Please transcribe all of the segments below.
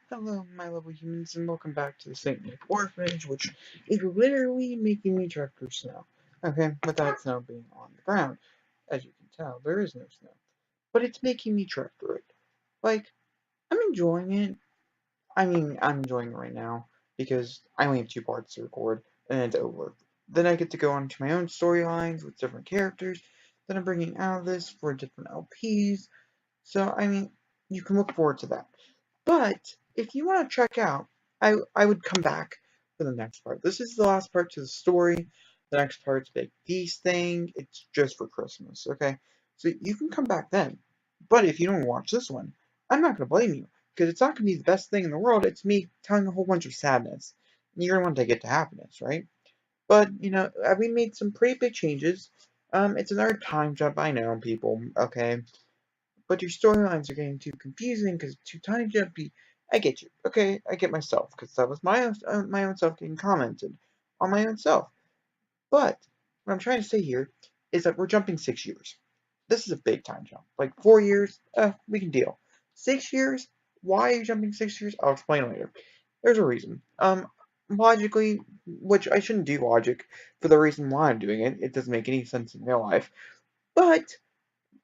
Hello, my lovely humans, and welcome back to the St. Nick Orphanage, which is literally making me trek through snow. Okay, without snow being on the ground. As you can tell, there is no snow. But it's making me trek through it. Like, I'm enjoying it. I mean, I'm enjoying it right now, because I only have 2 parts to record, and it's over. Then I get to go on to my own storylines with different characters that I'm bringing out of this for different LPs. So, I mean, you can look forward to that. But if you want to check out, I would come back for the next part. This is the last part to the story. The next part's big feast thing. It's just for Christmas, okay? So you can come back then. But if you don't watch this one, I'm not gonna blame you because it's not gonna be the best thing in the world. It's me telling a whole bunch of sadness. And you're gonna want to get to happiness, right? But we made some pretty big changes. It's another time jump. I know, people. Okay, but your storylines are getting too confusing because it's too time jumpy. I get you. Okay, I get myself because that was my own self getting commented on my own self. But what I'm trying to say here is that we're jumping 6 years. This is a big time jump. Like 4 years, we can deal. 6 years? Why are you jumping 6 years? I'll explain later. There's a reason. Logically, which I shouldn't do logic for the reason why I'm doing it. It doesn't make any sense in real life. But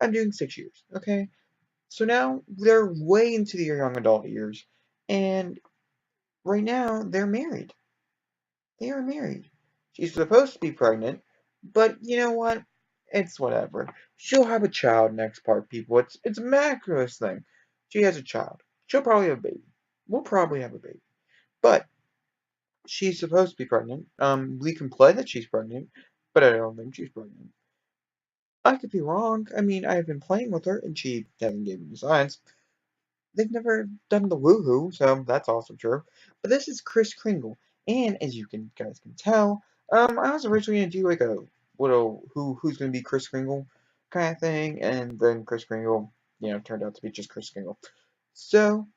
I'm doing 6 years. Okay, so now they're way into their young adult years, and right now they're married. They are married. She's supposed to be pregnant, but you know what? It's whatever. She'll have a child next part, people. It's a miraculous thing. She has a child. She'll probably have a baby. We'll probably have a baby. But she's supposed to be pregnant. We can play that she's pregnant, but I don't think she's pregnant. I could be wrong. I mean, I've been playing with her, and she hasn't given me signs. They've never done the woohoo, so that's also true. But this is Kris Kringle, and as you guys can tell, I was originally gonna do like a little who's gonna be Kris Kringle kind of thing, and then Kris Kringle, turned out to be just Kris Kringle. So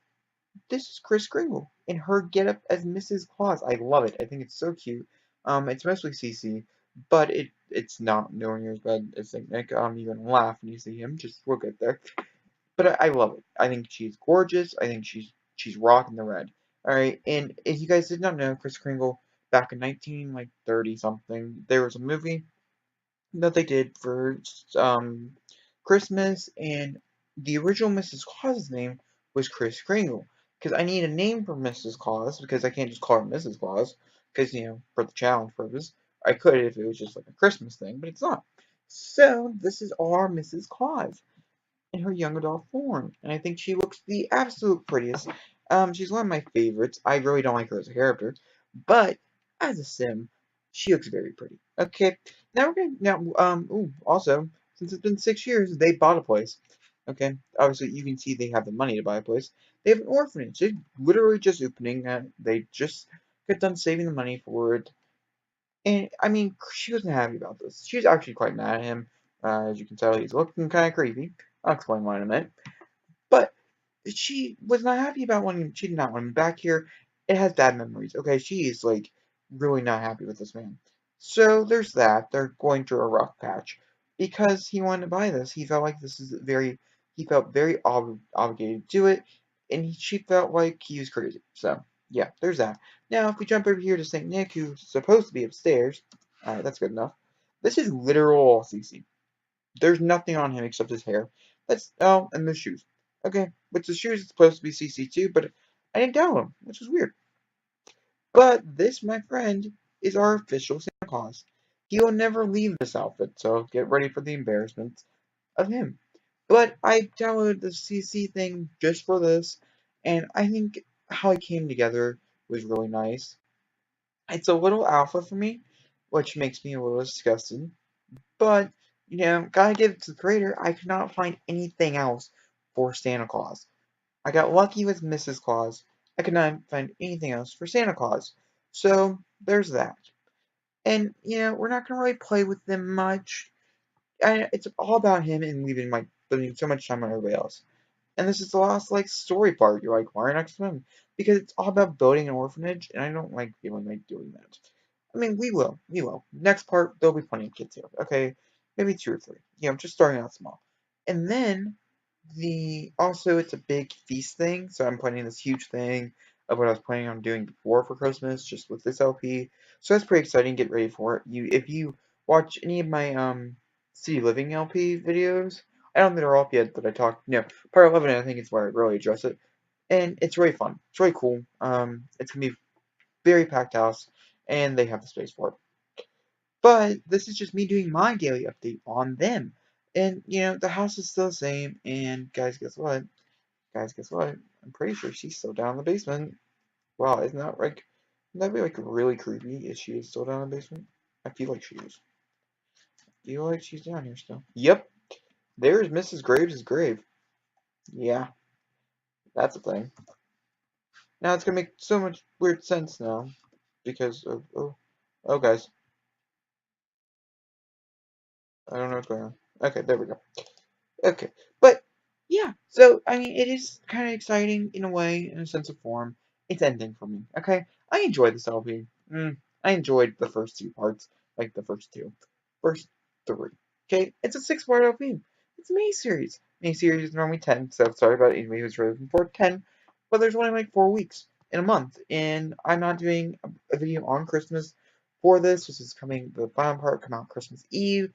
this is Kris Kringle in her getup as Mrs. Claus. I love it. I think it's so cute. It's mostly CC, but it's not nowhere near as bad as Saint Nick. You're gonna laugh when you see him. Just we'll get there. But I love it. I think she's gorgeous. I think she's rocking the red. All right, and if you guys did not know, Kris Kringle back in 1930 something, there was a movie that they did for Christmas, and the original Mrs. Claus's name was Kris Kringle. Because I need a name for Mrs. Claus because I can't just call her Mrs. Claus because for the challenge purpose. I could if it was just like a Christmas thing, but it's not. So this is our Mrs. Claus in her young adult form, and I think she looks the absolute prettiest. She's one of my favorites. I really don't like her as a character, but as a sim, she looks very pretty. Okay, now we're gonna also, since it's been 6 years, they bought a place. Okay, obviously you can see they have the money to buy a place. They have an orphanage. They're literally just opening it. They just got done saving the money for it. And I mean, she wasn't happy about this. She was actually quite mad at him. As you can tell, he's looking kind of creepy. I'll explain why in a minute. But she was not happy about wanting. She did not want him back here. It has bad memories. Okay, she is like really not happy with this man. So there's that. They're going through a rough patch because he wanted to buy this. He felt like this is very. He felt very obligated to it, and she felt like he was crazy. So yeah, there's that. Now if we jump over here to Saint Nick, who's supposed to be upstairs, all right, that's good enough. This is literal CC. There's nothing on him except his hair. And the shoes. Okay, which the shoes is supposed to be CC too, but I didn't download them, which is weird. But this, my friend, is our official Santa Claus. He will never leave this outfit, so get ready for the embarrassment of him. But I downloaded the CC thing just for this, and I think how it came together was really nice. It's a little alpha for me, which makes me a little disgusted. But, gotta give it to the creator, I could not find anything else for Santa Claus. I got lucky with Mrs. Claus. I could not find anything else for Santa Claus. So, there's that. And, we're not gonna really play with them much. It's all about him and spending so much time on everybody else. And this is the last, story part. You're like, why next to him? Because it's all about building an orphanage, and I don't like feeling like doing that. I mean, we will. We will. Next part, there'll be plenty of kids here. Okay? Maybe 2 or 3. Just starting out small. And then, Also it's a big feast thing, so I'm planning this huge thing of what I was planning on doing before for Christmas, just with this LP. So that's pretty exciting. Get ready for it. If you watch any of my city living LP videos, I don't think they're up yet, but I talked. Part 11 I think is where I really address it, and it's really fun. It's really cool. It's gonna be very packed house, and they have the space for it. But this is just me doing my daily update on them. And, the house is still the same. And, guys, guess what? Guys, guess what? I'm pretty sure she's still down in the basement. Wow, wouldn't that be, like, really creepy if she is still down in the basement? I feel like she is. I feel like she's down here still. Yep, there's Mrs. Graves' grave. Yeah, that's a thing. Now it's gonna make so much weird sense now. Because of, oh, guys. I don't know what's going on. Okay, there we go. Okay, but yeah, so I mean, it is kind of exciting in a way, in a sense of form. It's ending for me. Okay, I enjoyed this LP. I enjoyed the first two parts, like the first three. Okay, it's a 6-part LP. It's a mini series. Mini series is normally 10, so sorry about anybody who's really looking for 10, but there's only like 4 weeks in a month, and I'm not doing a video on Christmas for this. This is coming. The final part come out Christmas Eve.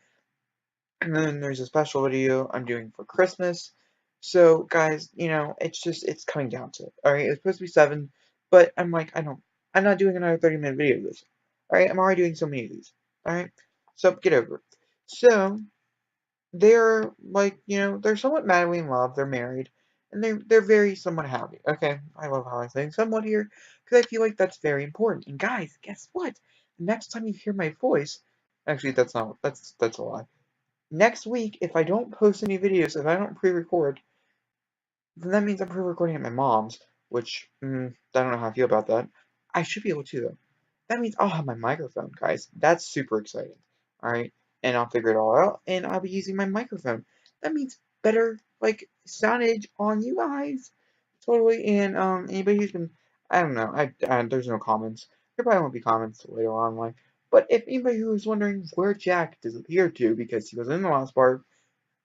And then there's a special video I'm doing for Christmas. So, guys, it's coming down to it. Alright, it was supposed to be 7, but I'm like, I'm not doing another 30-minute video of this. Alright, I'm already doing so many of these. Alright, so get over it. So, they're like, they're somewhat madly in love. They're married, and they're very somewhat happy. Okay, I love how I'm saying somewhat here because I feel like that's very important. And guys, guess what? Next time you hear my voice, actually, that's a lie. Next week, if I don't post any videos, if I don't pre-record, then that means I'm pre-recording at my mom's, which, I don't know how I feel about that. I should be able to, though. That means I'll have my microphone, guys. That's super exciting. Alright? And I'll figure it all out, and I'll be using my microphone. That means better, like, soundage on you guys. Totally, and, anybody who's been, I don't know, there's no comments. There probably won't be comments later on, like, but if anybody who was wondering where Jack disappeared to because he was in the last part,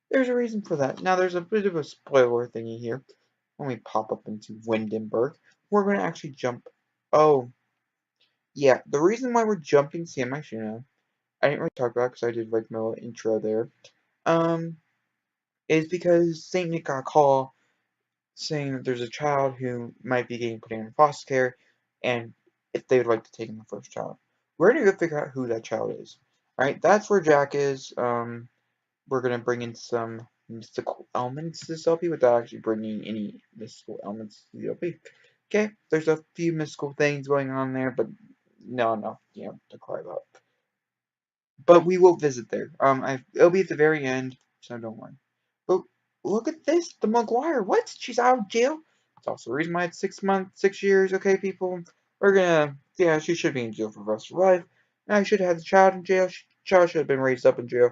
there's a reason for that. Now, there's a bit of a spoiler thingy here. When we pop up into Windenburg, we're going to actually jump. Oh, yeah. The reason why we're jumping San Myshuno, I didn't really talk about because I did like my little intro there, um, is because St. Nick got a call saying that there's a child who might be getting put in foster care, and if they would like to take in the first child. We're going to go figure out who that child is. Alright, that's where Jack is. We're going to bring in some mystical elements to this LP without actually bringing any mystical elements to the LP. Okay, there's a few mystical things going on there, but no enough, to cry about. But we will visit there. It'll be at the very end, so don't worry. But look at this, the Maguire. What? She's out of jail? It's also the reason why it's 6 months, 6 years. Okay, people. Yeah, she should be in jail for the rest of her life. And I should have had the child in jail. Child should have been raised up in jail.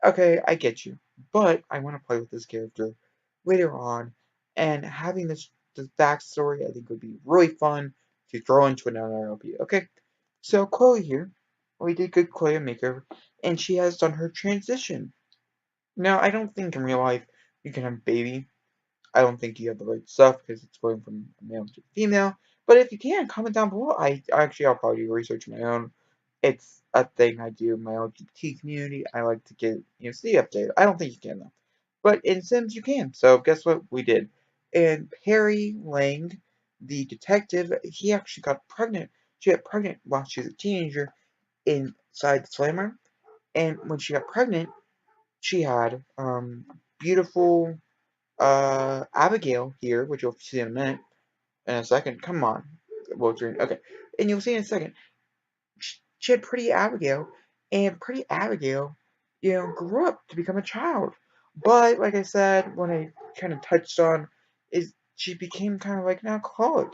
Okay, I get you, but I want to play with this character later on, and having this backstory I think would be really fun to throw into another LP. Okay, so Chloe here, we did good Chloe makeover, and she has done her transition. Now, I don't think in real life you can have a baby. I don't think you have the right stuff because it's going from male to female. But if you can, comment down below. I'll probably do research on my own. It's a thing I do in my LGBT community. I like to get see updated. I don't think you can though, but in Sims you can. So guess what we did? And Perry Lang, the detective, he actually got pregnant. She got pregnant while she was a teenager inside the slammer, and when she got pregnant, she had beautiful Abigail here, which you'll see in a minute, in a second. Come on, okay, and you'll see in a second. She had Pretty Abigail, and Pretty Abigail, grew up to become a child. But like I said, when I kind of touched on, is she became kind of like an alcoholic,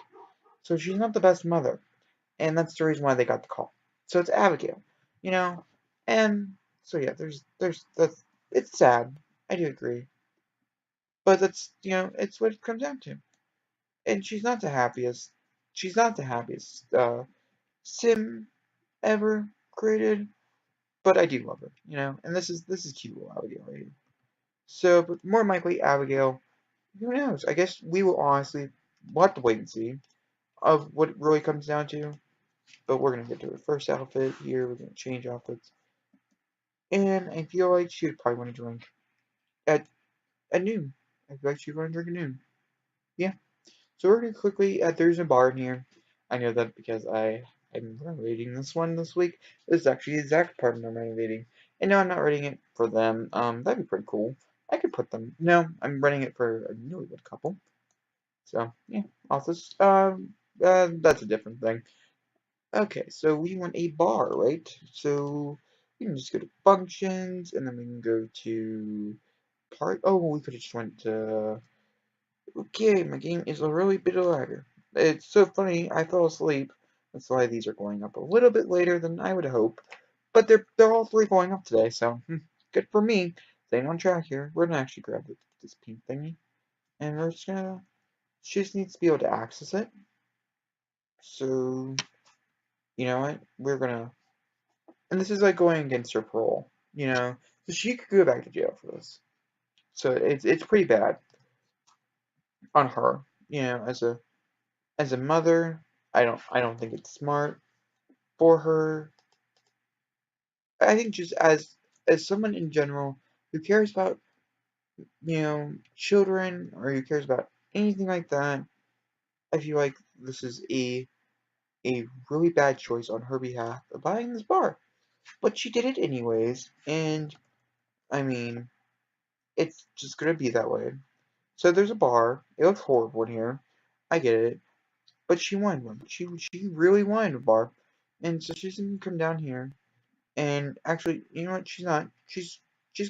so she's not the best mother, and that's the reason why they got the call. So it's Abigail, and so yeah, that's it's sad. I do agree, but that's it's what it comes down to. And she's not the happiest. She's not the happiest sim ever created, but I do love her, and this is cute little Abigail right here. So, but more likely, Abigail, who knows? I guess we will honestly, we'll have to wait and see of what it really comes down to. But we're going to get to her first outfit here. We're going to change outfits. And I feel like she would probably want to drink at noon. I feel like she'd want to drink at noon. Yeah. So we're going to quickly, there's a bar in here. I know that because I'm renovating this one this week. This is actually the exact apartment I'm renovating. And no, I'm not renting it for them. That'd be pretty cool. I could put them. No, I'm renting it for a newlywed couple. So, yeah. Also, that's a different thing. Okay, so we want a bar, right? So we can just go to functions, and then we can go to part. Oh, we could have just went to. Okay, my game is a really bit lagger. It's so funny. I fell asleep. That's why these are going up a little bit later than I would hope. But they're all three going up today, so good for me. Staying on track here. We're gonna actually grab this pink thingy, and we're just gonna. She just needs to be able to access it. So you know what? We're gonna. And this is like going against her parole, you know. So she could go back to jail for this. So it's pretty bad on her, you know, as a mother. I don't think it's smart for her. I think just as someone in general who cares about, you know, children or who cares about anything like that, I feel like this is a really bad choice on her behalf of buying this bar. But she did it anyways, and I mean, it's just gonna be that way. So there's a bar. It looks horrible in here. I get it. But she wanted one. She really wanted a bar. And so she's gonna come down here. And actually, you know what? She's not. She's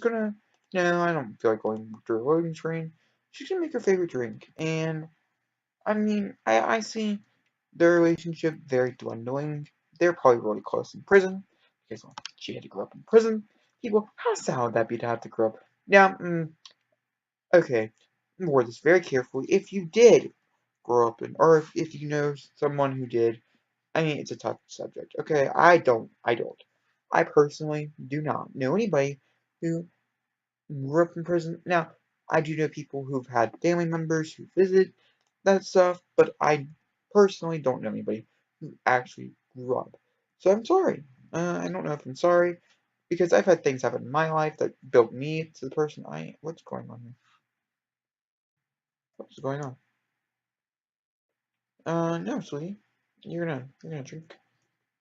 gonna. No, I don't feel like going through a loading screen. She's gonna make her favorite drink. And I mean, I see their relationship very dwindling. They're probably really close in prison. Because well, she had to grow up in prison. People, how sad would that be to have to grow up? Now, okay, word this very carefully. If you did grow up in, or if you know someone who did, I mean, it's a tough subject. Okay, I don't. I personally do not know anybody who grew up in prison. Now, I do know people who've had family members who visit that stuff, but I personally don't know anybody who actually grew up. So I'm sorry. I don't know if I'm sorry, because I've had things happen in my life that built me to the person I am. What's going on here? What's going on? No, sweetie. You're gonna drink.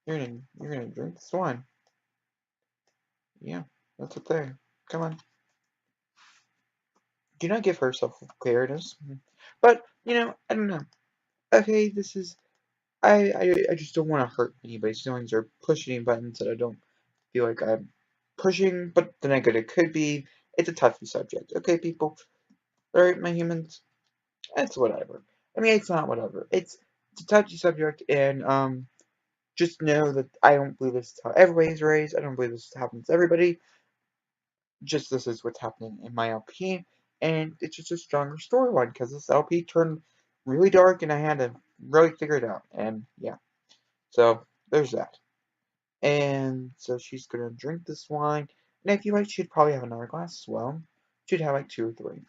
You're gonna drink this wine. Yeah, that's what they. Come on. Do not give her self-awareness. But you know, I don't know. Okay, this is. I just don't want to hurt anybody's feelings or push any buttons that I don't feel like I'm pushing. But then again, it could be. It's a touchy subject. Okay, people. All right, my humans. It's whatever. I mean, it's not whatever. It's a touchy subject, and just know that I don't believe this is how everybody's raised. I don't believe this happens to everybody. Just this is what's happening in my LP, and it's just a stronger storyline because this LP turned really dark, and I had to really figure it out. And yeah, so there's that. And so she's gonna drink this wine, and I feel like she'd probably have another glass as well. She'd have like two or three.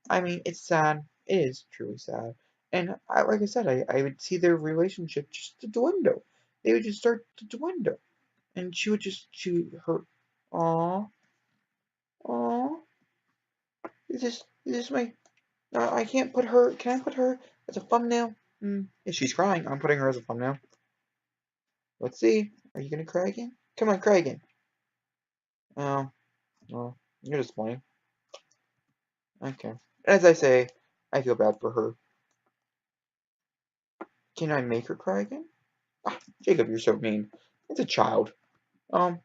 I mean, it's sad. It is truly sad. And like I said, I would see their relationship just to dwindle. They would just start to dwindle. And she would just shoot her. Aw, aw. Is this my. I can't put her. Can I put her as a thumbnail? If she's crying, I'm putting her as a thumbnail. Let's see. Are you gonna cry again? Come on, cry again. Oh, well, you're disappointing. Okay. As I say, I feel bad for her. Can I make her cry again? Ah, Jacob, you're so mean. It's a child. Um,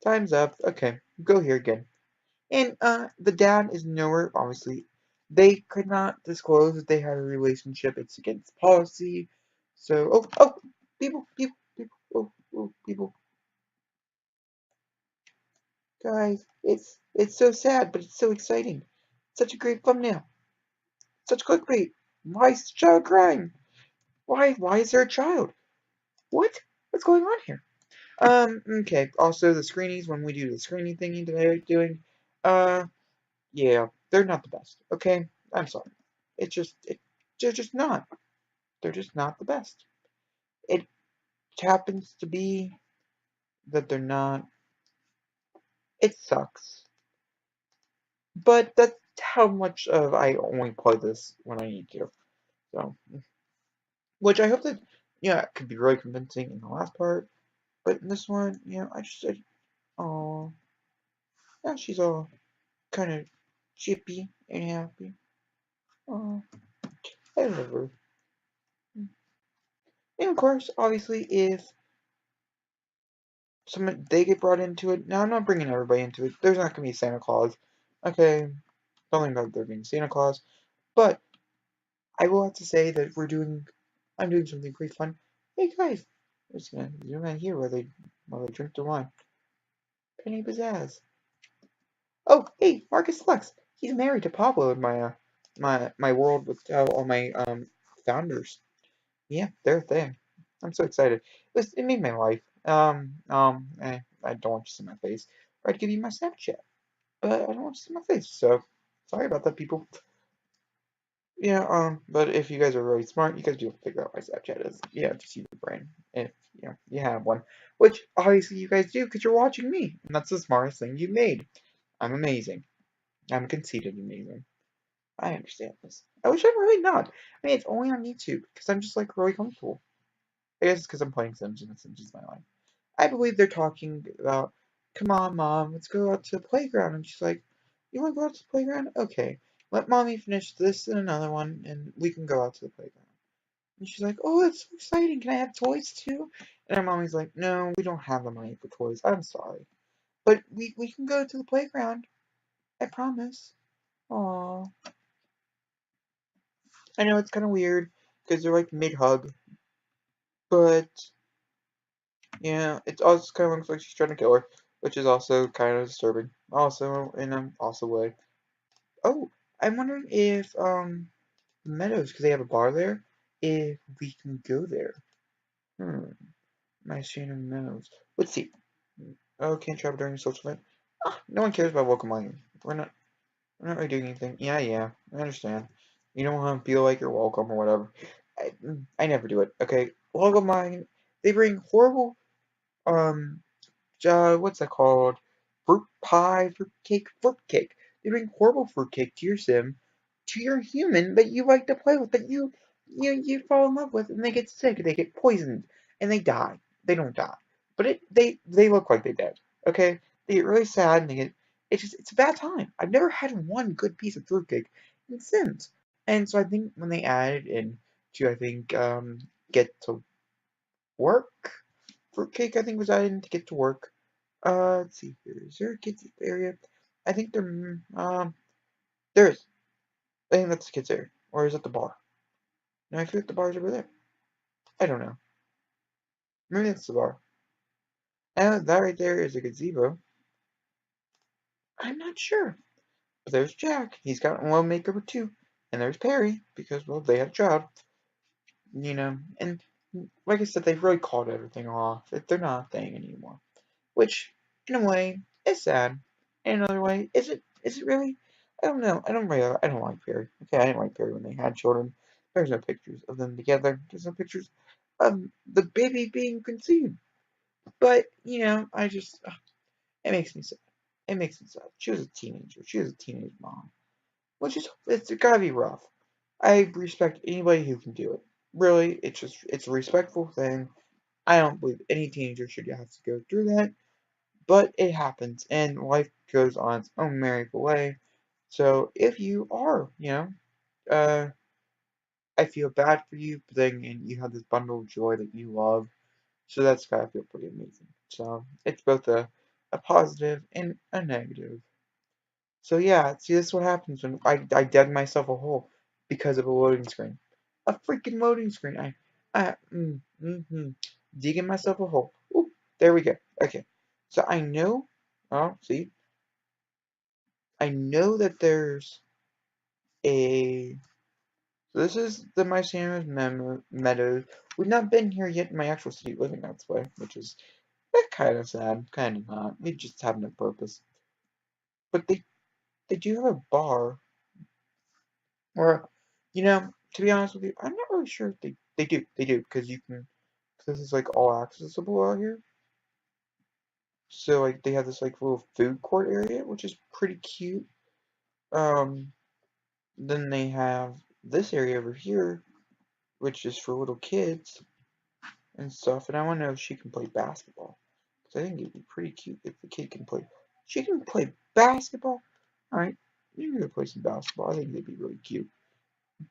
time's up. Okay, go here again. And the dad is nowhere. Obviously, they could not disclose that they had a relationship. It's against policy. So, people, people, guys, it's so sad, but it's so exciting. Such a great thumbnail. Such clickbait. Why is the child crying? Why is there a child? What? What's going on here? Okay. Also, the screenies, when we do the screening thingy that I like doing, yeah, they're not the best. Okay, I'm sorry. They're just not. They're just not the best. It happens to be that they're not. It sucks. But that's how much of I only play this when I need to. So, which I hope that, yeah, it could be really convincing in the last part. But in this one, I just said, oh, yeah, she's all kind of chippy and happy. Oh, I love her. And of course, obviously, if they get brought into it, now I'm not bringing everybody into it. There's not gonna be Santa Claus. Okay, don't think about there being Santa Claus. But I will have to say that I'm doing something pretty fun. Hey guys, I'm just gonna zoom in here while they drink the wine. Penny Pizzazz. Oh, hey, Marcus Lux. He's married to Pablo in my world with all my founders. Yeah, they're a thing. I'm so excited. It made my life. I don't want you to see my face. I'd give you my Snapchat, but I don't want you to see my face. So sorry about that, people. Yeah, but if you guys are really smart, you guys do figure out my Snapchat is. Yeah, just use your brain if you have one. Which obviously you guys do because you're watching me, and that's the smartest thing you made. I'm amazing. I'm conceited amazing. I understand this. I wish I'm really not. I mean, it's only on YouTube because I'm just like really comfortable. I guess it's because I'm playing Sims and Sims is my life. I believe they're talking about, come on, Mom, let's go out to the playground. And she's like, you want to go out to the playground? Okay, let Mommy finish this and another one, and we can go out to the playground. And she's like, oh, that's so exciting. Can I have toys too? And her mommy's like, no, we don't have the money for toys. I'm sorry. But we can go to the playground. I promise. Aww. I know it's kind of weird because they're like mid-hug, but yeah, it also kind of looks like she's trying to kill her, which is also kind of disturbing. Also, in also way. Oh, I'm wondering if Meadows, because they have a bar there, if we can go there. My Shannon Meadows. Let's see. Oh, can't travel during a social event. Ah, no one cares about welcome lighting. We're not really doing anything. Yeah, I understand. You don't want to feel like you're welcome or whatever. I never do it. Okay, welcome lighting. They bring horrible what's that called? Fruit pie, fruit cake. They bring horrible fruit cake to your sim, to your human that you like to play with, that you fall in love with, and they get sick, they get poisoned, and they die. They don't die, but they look like they did. Okay, they get really sad, and it's a bad time. I've never had one good piece of fruitcake in Sims, and so I think when they added in to get to work fruitcake, I think was added in to get to work. Let's see here. Is there a kids area? I think there is. I think that's the kids area. Or is it the bar? No, I feel like the bar's over there. I don't know. Maybe that's the bar. And that right there is a gazebo. I'm not sure. But there's Jack. He's got a low makeover too. And there's Perry, because, well, they had a child. And like I said, they've really called everything off. They're not a thing anymore. Which, in a way, is sad. In another way, is it really? I don't know. I don't like Perry. Okay, I didn't like Perry when they had children. There's no pictures of them together. There's no pictures of the baby being conceived. But, it makes me sad. It makes me sad. She was a teenager. She was a teenage mom. It's gotta be rough. I respect anybody who can do it. Really, it's a respectful thing. I don't believe any teenager should have to go through that. But it happens, and life goes on its own merry way. So if you are, uh, I feel bad for you, but then and you have this bundle of joy that you love. So that's gotta feel pretty amazing. So it's both a positive and a negative. So yeah, see, this is what happens when I dug myself a hole because of a loading screen. A freaking loading screen. Digging myself a hole. Ooh, there we go. Okay. So I know, oh, see, I know that there's a. So this is the Mycelium Meadows. We've not been here yet in my actual city living that's way, which is kind of sad, kind of not. We just have no purpose. But they they do have a bar. Or, to be honest with you, I'm not really sure if they do, because you can, because this is like all accessible out here. So like they have this like little food court area, which is pretty cute. Then they have this area over here, which is for little kids and stuff. And I want to know if she can play basketball, because I think it'd be pretty cute if the kid can play. She can play basketball. All right, you can go play some basketball. I think it'd be really cute.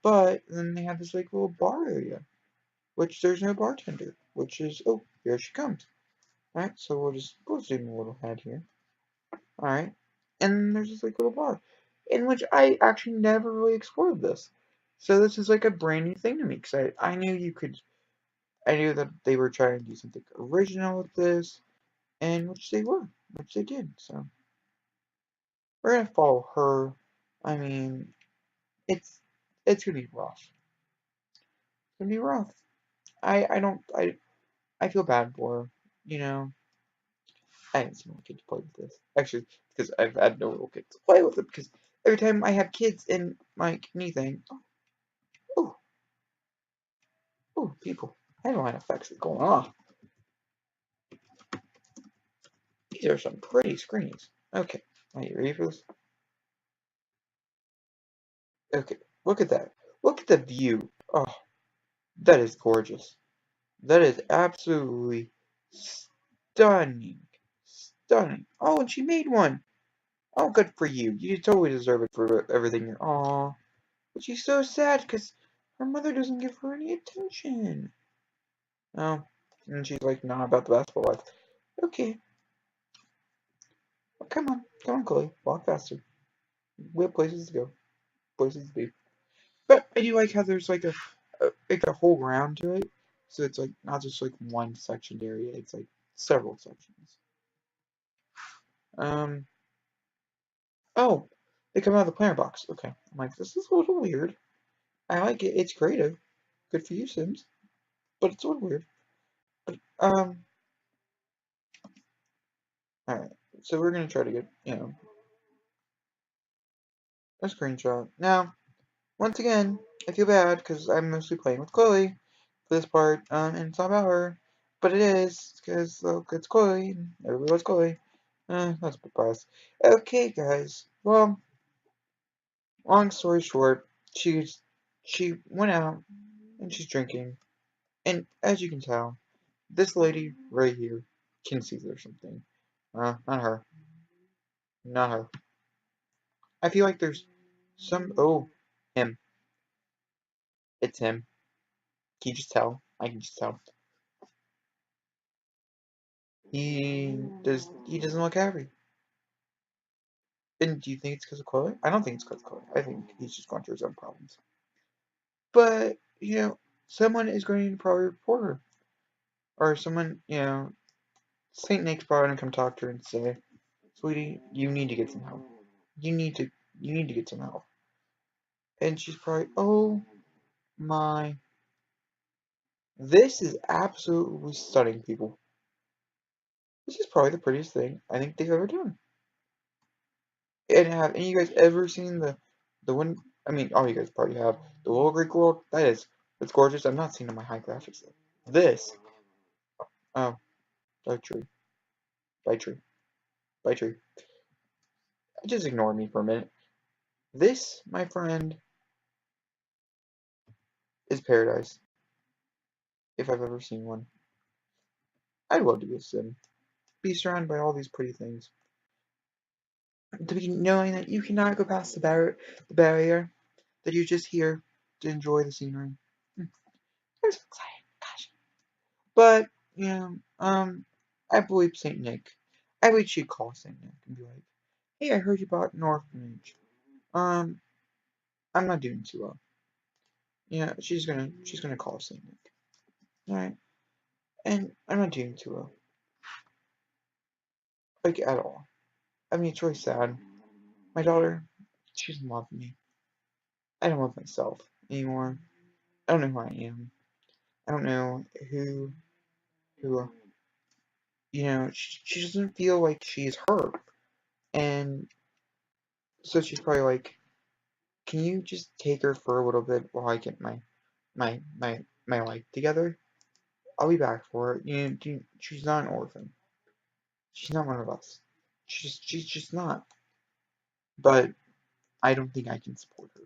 But then they have this like little bar area, which there's no bartender, which is, oh, here she comes. All right, so we'll zoom a little head here. All right, and there's this like little bar, in which I actually never really explored this. So this is like a brand new thing to me, because I knew I knew that they were trying to do something original with this, and which they did. So we're gonna follow her. I mean, it's gonna be rough. It's gonna be rough. I feel bad for her. I haven't seen little kids play with this. Actually, because I've had no little kids play with it, because every time I have kids in my anything, oh, people, headline effects are going on. These are some pretty screens. Okay, are you ready for this? Okay, look at that. Look at the view. Oh, that is gorgeous. That is absolutely stunning. Stunning. Oh, and she made one. Oh, good for you. You totally deserve it for everything you're. Aw. But she's so sad because her mother doesn't give her any attention. Oh, and she's like, not about the basketball life. Okay. Oh, come on, Chloe. Walk faster. We have places to go. Places to be. But I do like how there's like a whole round to it. So it's like not just like one sectioned area, it's like several sections. Oh, they come out of the planner box. Okay. I'm like, this is a little weird. I like it. It's creative. Good for you, Sims. But it's a little weird. But alright. So we're gonna try to get, a screenshot. Now, once again, I feel bad because I'm mostly playing with Chloe for this part, and it's not about her, but it is because look, it's Chloe. And everybody loves Chloe. That's a bit biased. Okay, guys. Well, long story short, she went out and she's drinking, and as you can tell, this lady right here can see there's something. Not her. Not her. I feel like there's some. Oh, him. It's him. Can you just tell? I can just tell. He doesn't look happy. And do you think it's because of Chloe? I don't think it's because of Chloe. I think he's just going through his own problems. But, someone is going to probably report her. Or someone, Saint Nick's probably going to come talk to her and say, sweetie, you need to get some help. You need to get some help. And she's probably, oh my. This is absolutely stunning, people. This is probably the prettiest thing I think they've ever done. And have any of you guys ever seen the one? I mean, all you guys probably have the Little Greek World. That's gorgeous. I'm not seeing on my high graphics though. This, oh, by tree, by tree, by tree. Just ignore me for a minute. This, my friend, is paradise. If I've ever seen one. I'd love to be a sim. Be surrounded by all these pretty things. To be knowing that you cannot go past the barrier, that you're just here to enjoy the scenery. I'm so excited. Gosh. But, I believe St. Nick. I believe she'd call St. Nick and be like, hey, I heard you bought an orphanage. I'm not doing too well. Yeah, she's gonna call St. Nick. Alright. And I'm not doing too well. Like, at all. I mean, it's really sad. My daughter, she doesn't love me. I don't love myself anymore. I don't know who I am. I don't know who, she doesn't feel like she's her. And So she's probably like, can you just take her for a little bit while I get my life together? I'll be back for her. She's not an orphan. She's not one of us. She's just not. But I don't think I can support her.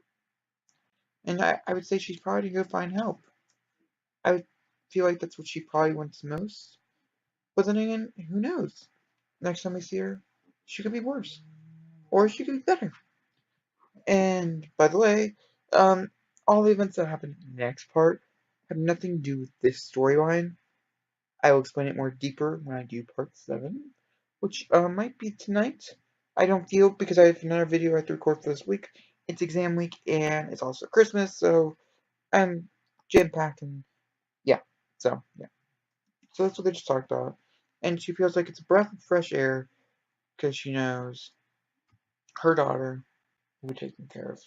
And I would say she's probably gonna go find help. I would feel like that's what she probably wants most. But then again, who knows? Next time we see her, she could be worse. Or she could be better. And by the way, all the events that happen in the next part have nothing to do with this storyline. I will explain it more deeper when I do part 7, which might be tonight. I don't feel because I have another video I have to record for this week. It's exam week and it's also Christmas, so I'm jam-packed and yeah. So yeah. So that's what they just talked about. And she feels like it's a breath of fresh air because she knows her daughter will be taken care of.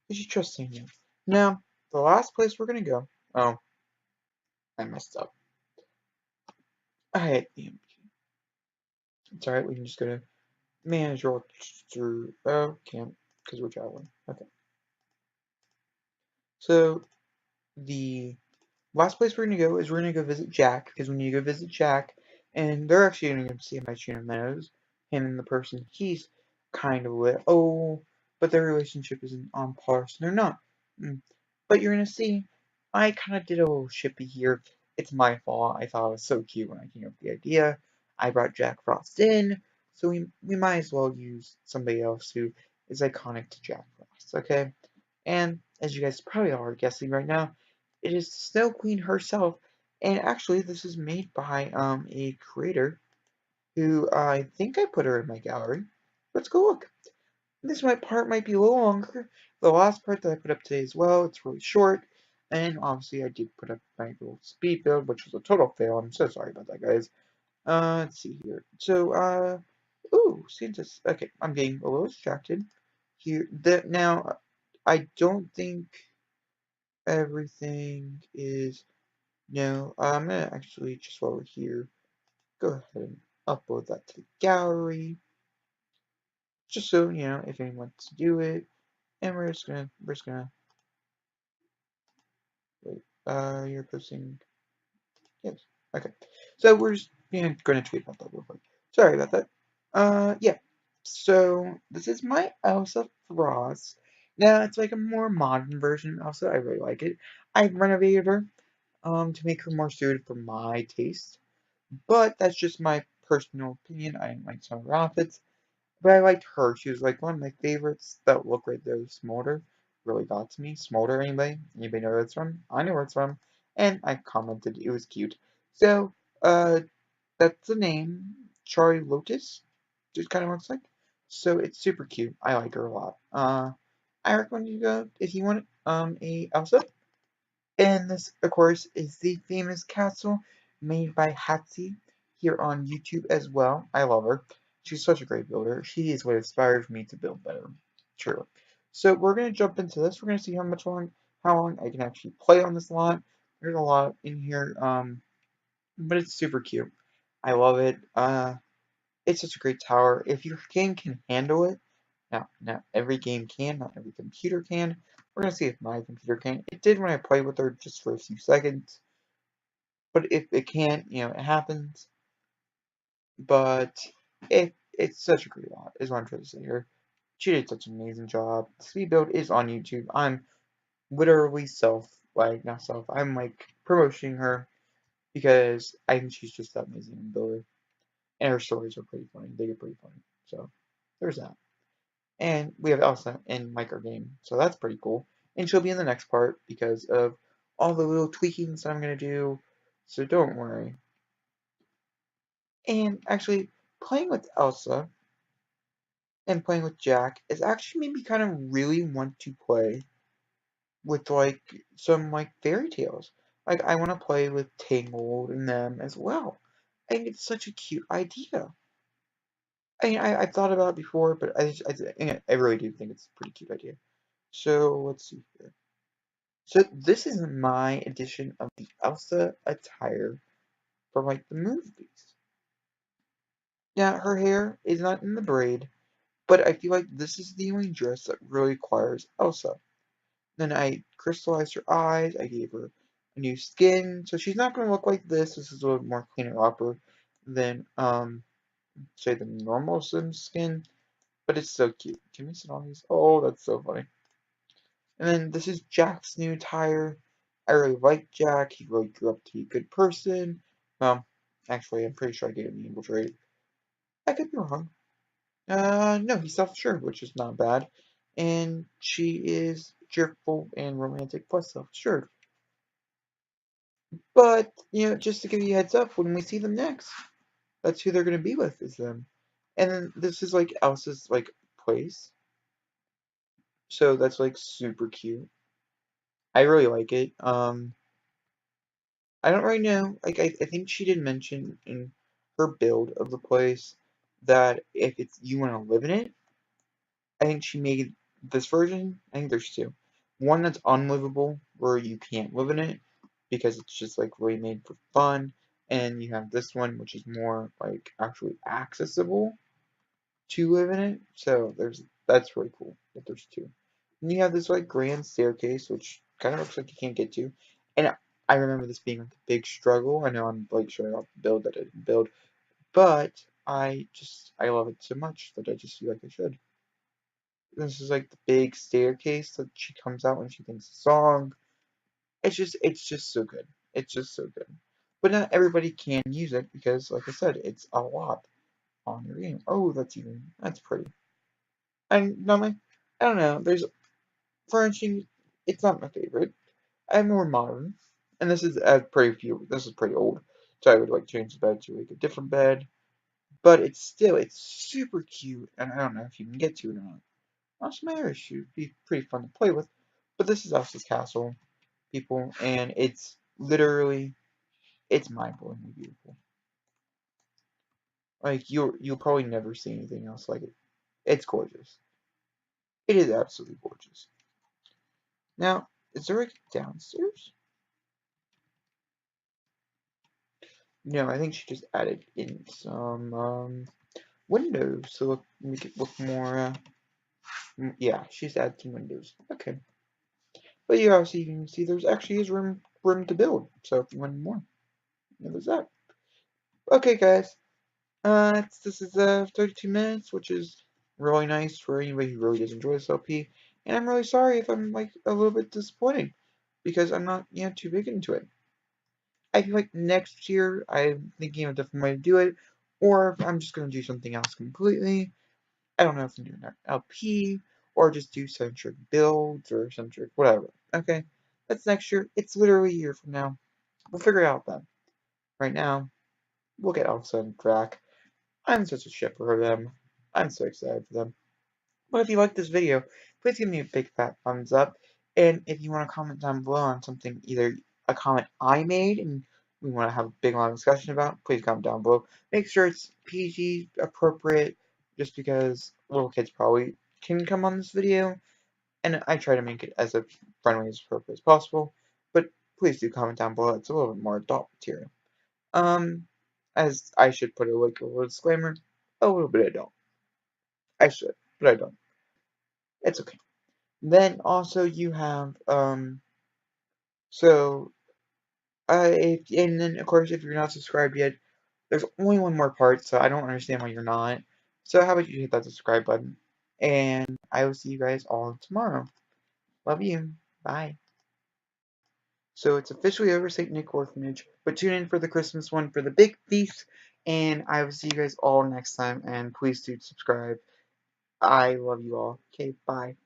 And she trusts Daniel. Now, the last place we're gonna go. Oh, I messed up. I hate the MP. It's alright, we can just go to manage roll through. Oh, can't because we're traveling. Okay. So, the last place we're gonna go is we're gonna go visit Jack because we need to go visit Jack, and they're actually gonna go see him by Tuna Meadows, him and the person he's kind of with. Oh, but their relationship isn't on par, so they're not. But you're gonna see, I kind of did a little shippy here. It's my fault. I thought it was so cute when I came up with the idea. I brought Jack Frost in, so we might as well use somebody else who is iconic to Jack Frost. Okay. And as you guys probably are guessing right now, it is Snow Queen herself. And actually, this is made by a creator who I think I put her in my gallery. Let's go look. This part might be a little longer. The last part that I put up today as well, it's really short. And obviously, I did put up my little speed build, which was a total fail. I'm so sorry about that, guys. Let's see here. So, ooh, Santa's. Okay, I'm getting a little distracted here. Now, I don't think everything is. No, I'm gonna actually just while we're here, go ahead and upload that to the gallery, just so if anyone wants to do it. And we're just gonna wait. You're posting. Yes. Okay. So we're just gonna tweet about that real quick. Sorry about that. Yeah. So this is my Elsa Frost. Now it's like a more modern version of Elsa. I really like it. I renovated her to make her more suited for my taste. But that's just my personal opinion. I didn't like some of her outfits. But I liked her. She was like one of my favorites. That look right there, Smolder, really got to me. Smolder, anybody? Anybody know where it's from? I know where it's from. And I commented it was cute. So, that's the name. Charlie Lotus. Just kind of looks like. So it's super cute. I like her a lot. I recommend you go if you want a Elsa. And this, of course, is the famous castle made by Hatsi here on YouTube as well. I love her. She's such a great builder. She is what inspires me to build better. True. So we're gonna jump into this. We're gonna see how long I can actually play on this lot. There's a lot in here, but it's super cute. I love it. It's such a great tower. If your game can handle it, now, not every game can, not every computer can. We're going to see if my computer can. It did when I played with her just for a few seconds. But if it can't, it happens. But it's such a great lot, is what I'm trying to say here. She did such an amazing job. The speed build is on YouTube. I'm literally I'm like promoting her because I think she's just that amazing in builder. And her stories are pretty funny. They get pretty funny. So there's that. And we have Elsa in micro game, so that's pretty cool. And she'll be in the next part because of all the little tweakings that I'm going to do, so don't worry. And actually, playing with Elsa and playing with Jack is actually made me kind of really want to play with like some like fairy tales. Like I want to play with Tangled and them as well. I think it's such a cute idea. I thought about it before, but I really do think it's a pretty cute idea. So let's see here. So this is my edition of the Elsa attire from like the movies. Now her hair is not in the braid. But I feel like this is the only dress that really requires Elsa. Then I crystallized her eyes, I gave her a new skin, so she's not going to look like this. This is a little more cleaner upper than, say, the normal Sims skin, but it's so cute. Can we sit on these? Oh, that's so funny. And then this is Jack's new attire. I really like Jack. He really grew up to be a good person. Actually, I'm pretty sure I gave him the evil trait. I could be wrong. No, he's self-assured, which is not bad. And she is cheerful and romantic plus self-assured. But, just to give you a heads up, when we see them next, that's who they're going to be with, is them. And then this is, like, Elsa's, like, place. So that's, like, super cute. I really like it. I don't really know. Like, I think she did mention in her build of the place that if you want to live in it, I think she made this version. I think there's two. One that's unlivable, where you can't live in it because it's just like really made for fun, and you have this one which is more like actually accessible to live in it. So that's really cool that there's two. And you have this like grand staircase which kind of looks like you can't get to, and I remember this being like a big struggle. I know I'm like showing off the build that I didn't build, but I love it so much that I just feel like I should. This is like the big staircase that she comes out when she thinks a song. It's just so good. It's just so good. But not everybody can use it because, like I said, it's a lot on your game. Oh, that's pretty. And not my, I don't know. There's furnishing. It's not my favorite. I'm more modern, and this is pretty few. This is pretty old, so I would like change the bed to like a different bed. But it's super cute, and I don't know if you can get to it or not. Also, my Irish should be pretty fun to play with. But this is Elsa's castle, people, and it's mind-blowingly beautiful. Like you'll probably never see anything else like it. It's gorgeous. It is absolutely gorgeous. Now, is there a downstairs? No, I think she just added in some windows to make it look more. Yeah, she's added some windows. Okay, but yeah, so you can see there's actually is room to build. So if you want more, there's that. Okay, guys. This is 32 minutes, which is really nice for anybody who really does enjoy this LP. And I'm really sorry if I'm like a little bit disappointing because I'm not too big into it. I feel like next year I'm thinking of a different way to do it, or if I'm just gonna do something else completely. I don't know if I'm doing an LP or just do centric builds or centric whatever. Okay, that's next year. It's literally a year from now. We'll figure it out then. Right now, we'll get Elsa and Drac. I'm such a shipper for them. I'm so excited for them. But if you like this video, please give me a big fat thumbs up. And if you want to comment down below on something, either a comment I made and we want to have a big long discussion about, please comment down below. Make sure it's PG appropriate, just because little kids probably can come on this video. And I try to make it as friendly as appropriate as possible. But please do comment down below. It's a little bit more adult material. As I should put a little disclaimer, a little bit adult. I should, but I don't. It's okay. Then also you have so and then of course if you're not subscribed yet, there's only one more part, so I don't understand why you're not. So how about you hit that subscribe button, and I will see you guys all tomorrow. Love you. Bye. So it's officially over St. Nick Orphanage, but tune in for the Christmas one for the big feast, and I will see you guys all next time, and please do subscribe. I love you all. Okay, bye.